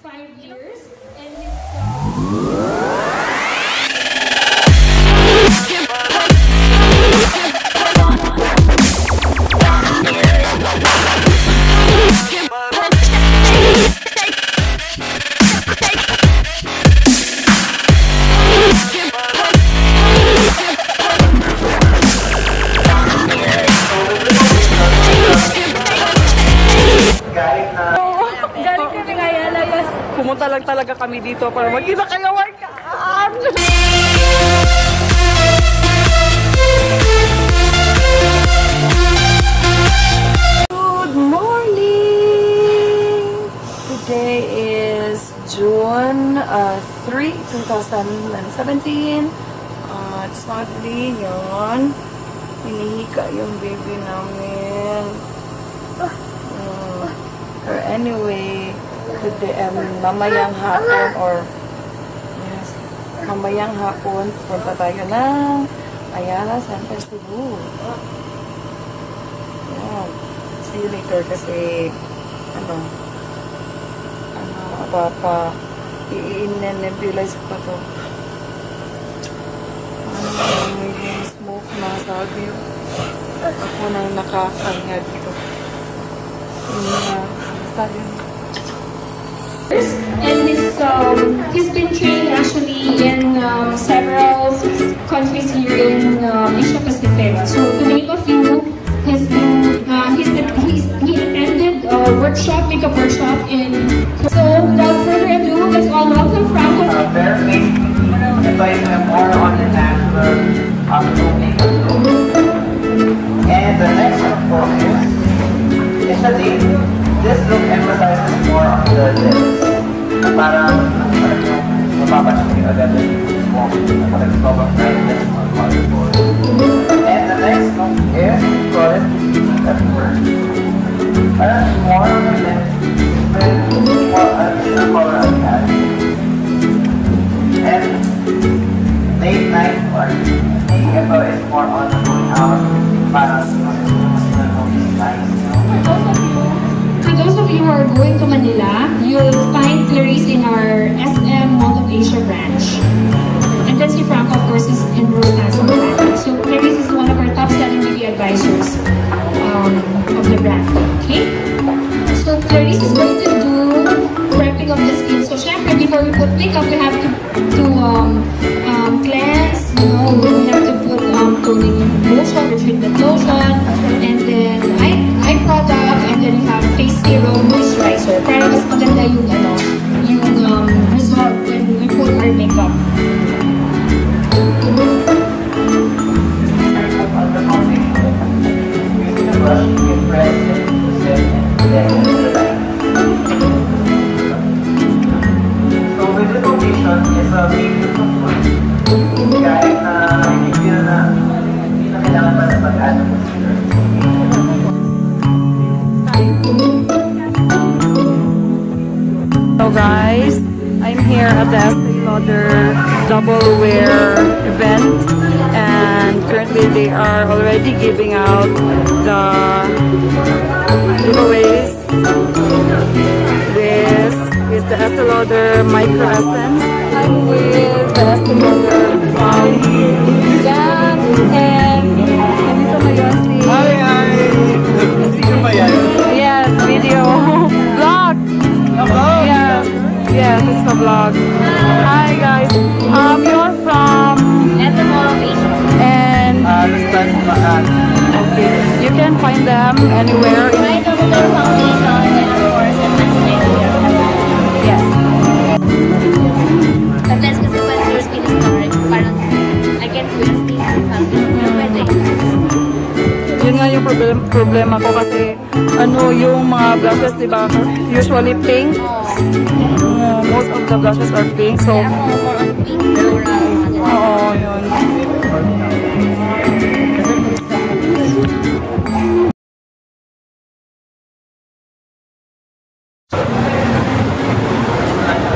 5 years, and his pumunta lang talaga kami dito para magkita kayo, workout! Good morning! Today is June 3, 2017. Sadly, yun. Hinihika yung baby namin. Or anyway, today, mamayang hapon or yes, mamayang hapon punta tayo ng Ayala Center, Cebu. Yeah. See you later kasi i-nebulize ko to. Yung smoke na sabi ako nang nakakahinga dito. Sabi and he's been trained actually in several countries here in Asia Pacific. So to name a few, he attended a workshop, makeup workshop in. So without further ado, let's all welcome Franco. Very advice more on the natural makeup look. And the next one is the lip. This look emphasizes more on the lips. Parang mapapansin agad yung smoke. Pag-discover brightness or colorful. And the next look is call it everywhere. Parang more on the lips with more color on the eyes. And late night or makeup is more on the going out. Parang nice. For those of you who are going to Manila, you'll find Clarice in our SM Mall of Asia branch. And then si Franco, of course, is in Rostasan brand. So Clarice is one of our top-selling beauty advisors of the brand. Okay? So Clarice is going to do prepping of the skin. So syempre, before we put makeup, we have to cleanse. We have to put toning lotion, treatment lotion, and then eye product, and then we have face serum, moisturizer. Para mas maganda yung result when we put our makeup. So with the foundation is a beautiful point. Kahit na hindi feel na hindi na kailangan pa na mag-ano concealer. Hello guys, I'm here at the Estee Lauder Double Wear event, and currently they are already giving out the giveaways. This is the Estee Lauder Micro Essence. I'm with the Estee Lauder Jan, and nandito ngayon si... Hi! Sino ba yan? Yes, video. Vlog! Yes, it's a vlog. Hi guys, you're from SM Mall of Asia. And okay, you can find them anywhere. I don't know foundation and of course and Yes. Sometimes kasi when your skin is dark, parang I can feel something. Pwede. Yun nga yung problema ko kasi yung mga blushes, diba, usually pink. Most of the blushes are pink, so More on pink. oo, yun.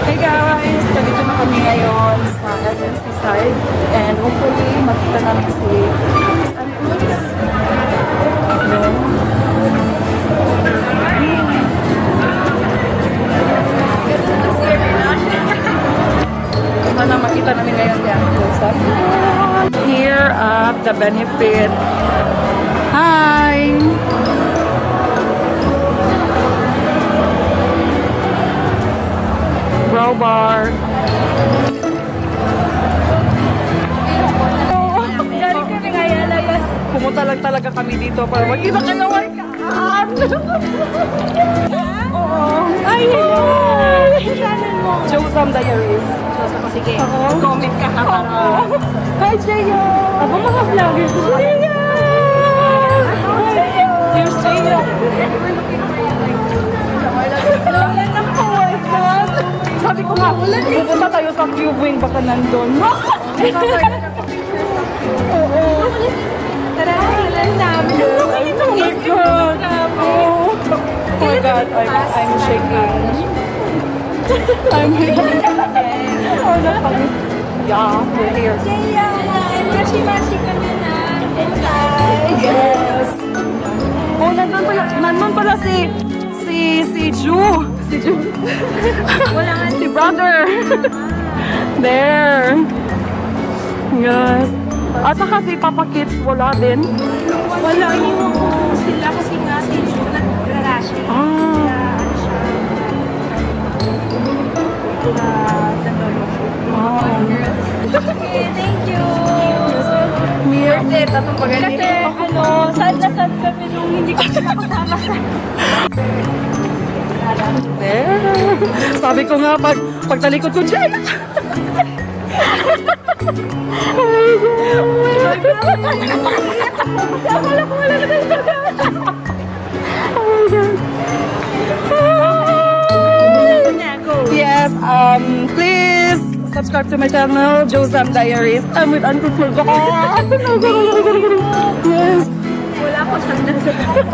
Hey guys, dito na kami ngayon sa SNC side, and hopefully makita namin si Nakita namin ngayon si Uncle. Here at the Benefit. Hi! Brow bar. Pumunta lang talaga kami dito para magkita kayo. Oo. Ay! Josam Diaries. Sige, Oo. comment ka ha. Hi, Jaya! Ako mga vlogger. Jaya! Here's Jaya. Sabi ko nga, pupunta tayo sa Cube Wing, baka nandun. Oo. Tara, ilan namin. Oh my God. Oh my God, I'm shaking. I'm shaking. Oh, napagod. Yeah, we're here. Jaya, mashi-mashi kami na. Yes. Oh, nandun pala si Ju. Si Ju. Wala nga Si brother. There. Yes. At saka si Papa Kids, wala din. Wala yung sila kasi nga si June nag-rarashi. Ah. Okay, thank you. Weird it. Atong pagaling. Kasi sad na sad kami nung hindi kami nakasama sa... There. Sabi ko nga, pagtalikod ko, Jay! Yes, please subscribe to my channel, Josam Diaries. I'm with Uncle Phil. Yes. Wala ko sad na sad.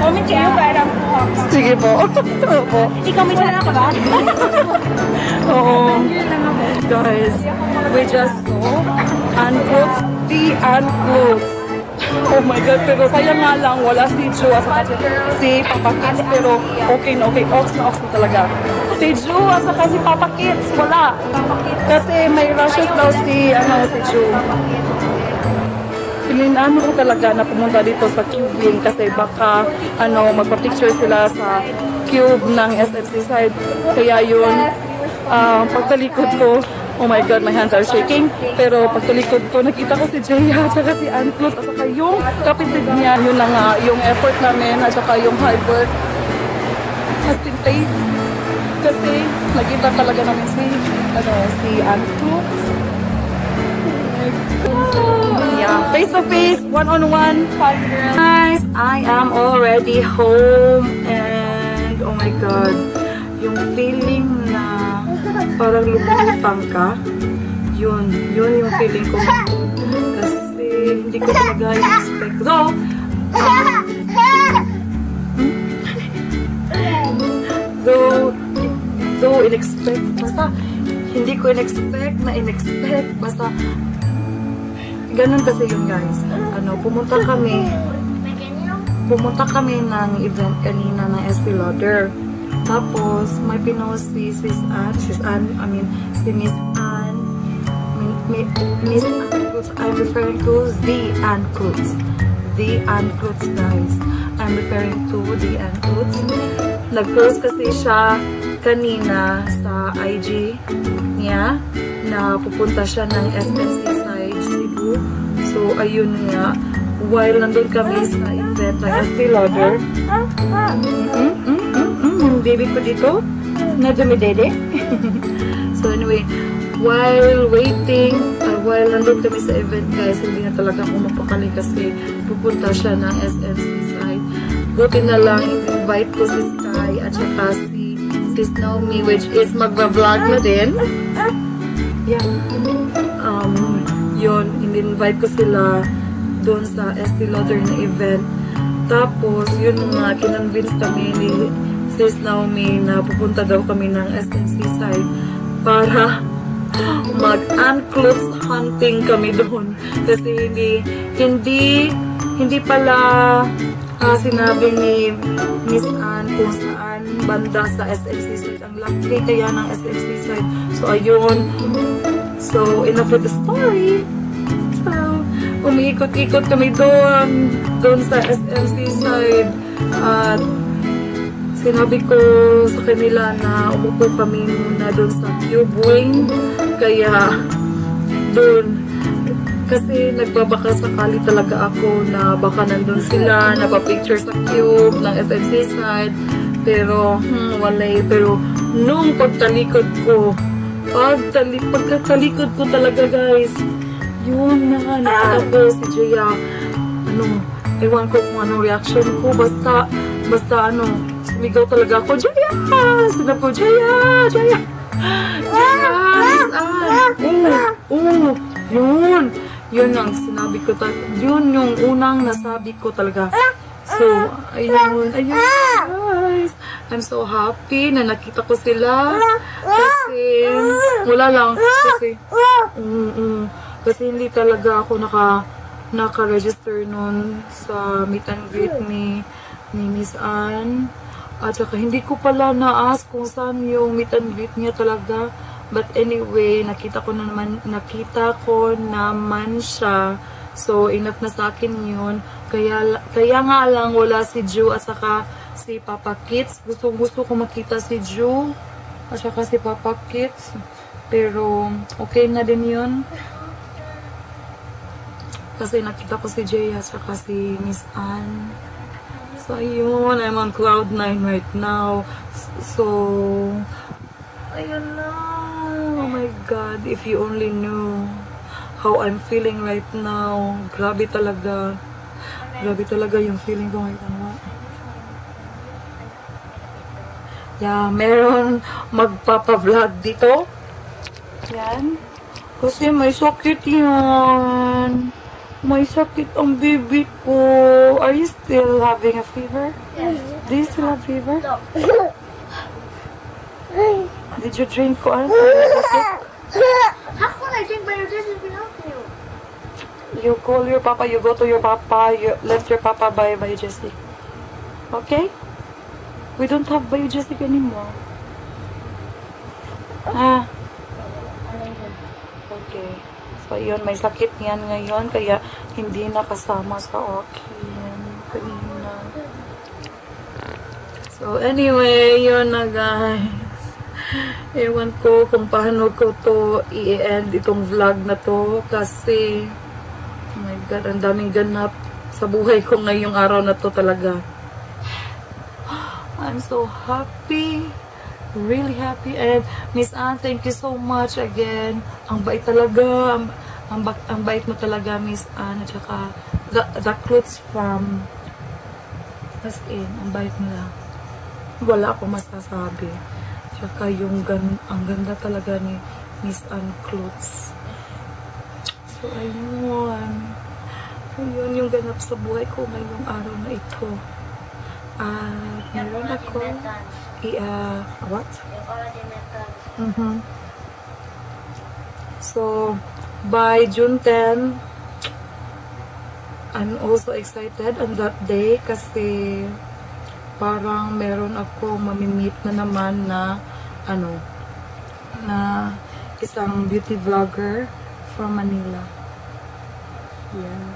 Comment kayo para po. Sige po. Opo. Ikaw may dala ka ba? Oo. Guys, we just saw Unclothes, the Unclothes. Oh my God, pero sayang nga lang, wala si Ju at saka si Papa Kids, pero okay na okay, ox na talaga. Si Ju at saka si Papa Kids, wala. Kasi may rushes daw si Ju. Pilinaan ko talaga na pumunta dito sa Cube Wing kasi baka magpa-picture sila sa Cube ng SMC side. Kaya yun, pagtalikod ko, oh my God, my hands are shaking. Pero pagtalikod ko, nakita ko si Jaya at saka si Unclothes at saka yung kapitid niya. Yun na nga, yung effort namin at saka yung hard work has been paid. Kasi nakita talaga namin si Unclothes. Yeah, face to face, one-on-one, fun girl. Guys, I am already home and oh my God, yung feeling na parang lumutang ka, yun yung feeling ko. Kasi hindi ko talaga in-expect. Though in-expect, basta hindi ko in-expect, basta ganun kasi yun guys. Pumunta kami ng event kanina ng Estee Lauder. Tapos may pinost si Miss Anne. I'm referring to the Unclothes. The Unclothes guys. I'm referring to the Unclothes. Nag-post kasi siya kanina sa IG niya na pupunta siya ng SMC side Cebu. So, ayun nga. While nandun kami sa event ng Estee Lauder. Yung baby ko dito. Na dumidede. So, anyway. While waiting, while nandun kami sa event guys, hindi na talaga ako mapakali kasi pupunta siya ng SMC side. Buti na lang, invite ko si Sky at saka si Naomi, which is magba-vlog na din. Yeah. Yun, in-invite ko sila doon sa Estee Lauder na event. Tapos, yun nga, kinonvince kami ni Sis Naomi na pupunta daw kami ng SNC side para mag-unclothes hunting kami doon. Kasi hindi pala sinabi ni Miss Ann kung saan banda sa SMC side ang laki kaya ng SMC side. So, ayun. So, enough with the story. So, umiikot-ikot kami doon sa SMC side. At sinabi ko sa kanila na umupo kami muna doon sa Cube Wing. Kaya, doon. Kasi nagbabaka sakali talaga ako na baka nandun sila, napapicture sa Cube ng SMC side. Pero, wala eh. Pero, nung pagtalikod ko talaga guys, yun na, nakita ko si Jaya. Ewan ko kung anong reaction ko. Basta sumigaw talaga ako, Jaya! Sinabi ko, Jaya! Jaya! Yun ang sinabi ko talaga. Yun yung unang nasabi ko talaga. So, ayun, guys. I'm so happy na nakita ko sila. Kasi, wala lang. Kasi hindi talaga ako naka-register nun sa meet and greet ni Miss Ann. At saka, hindi ko pala na-ask kung saan yung meet and greet niya talaga. But anyway, nakita ko naman siya. So, enough na sa akin yun. Kaya nga lang wala si Ju at saka si Papa Kits. Gusto ko makita si Ju at saka si Papa Kits. Pero, okay na din yun. Kasi nakita ko si Jay at saka si Miss Ann. So, ayun. I'm on cloud 9 right now. So, ayun na. Oh my God. If you only knew how I'm feeling right now. Grabe talaga. Grabe talaga yung feeling ko right now. Yeah, meron magpapa-vlog dito. Yan. Kasi may sakit yan. May sakit ang baby ko. Are you still having a fever? Yes. Do you still have fever? No. Did you drink ko? How can I drink Biogesic without you? You call your papa, you go to your papa, you let your papa buy Biogesic. Okay? We don't have Biogesic anymore. Okay. So, yun, may sakit yan ngayon, kaya hindi nakasama sa akin kanina. So, anyway, yun na guys. Ewan ko kung paano ko to i-end itong vlog na to kasi oh my God, ang daming ganap sa buhay ko ngayong araw na to talaga. I'm so happy, really happy. And Miss Ann, thank you so much again. Ang bait talaga, ang bait mo talaga, Miss Ann. At saka the clothes from as in, ang bait nila. Wala akong masasabi. Tsaka yung ang ganda talaga ni Miss Ann clothes. So, ayun. Ayun yung ganap sa buhay ko ngayong araw na ito. At meron ako what? So, by June 10, I'm also excited on that day kasi parang meron ako mamimit na naman na na isang beauty vlogger from Manila. Yeah.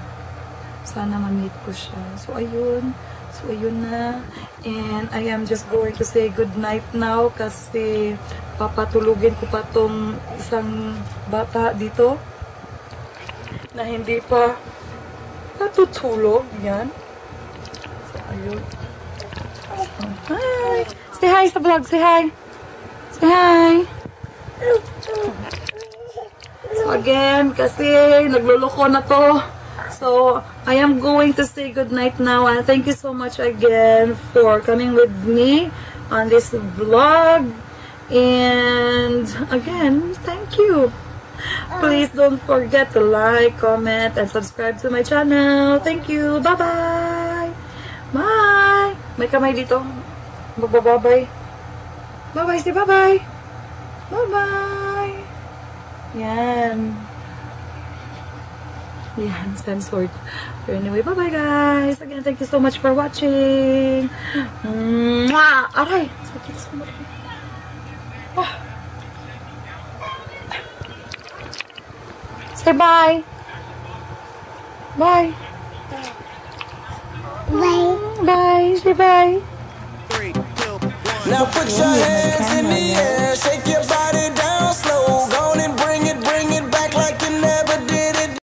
Sana ma-meet ko siya. So, ayun. So, ayun na. And I am just going to say good night now kasi papatulugin ko pa tong isang bata dito na hindi pa natutulog. Yan. So, ayun. Hi! Say hi sa vlog. Say hi. Say hi. So again, kasi nagluloko na to. So, I am going to say good night now. And thank you so much again for coming with me on this vlog. And again, thank you. Please don't forget to like, comment, and subscribe to my channel. Thank you. Bye-bye. Bye. May kamay dito. Bye-bye. Bye-bye. Say bye-bye. Bye-bye. Yan. Yan, censored. But anyway, bye-bye guys. Again, thank you so much for watching. Mwah! Aray! Sakit sa mata. Ah. Say bye. Bye. Bye. Bye. Say bye. Now put your hands in the air, shake your body.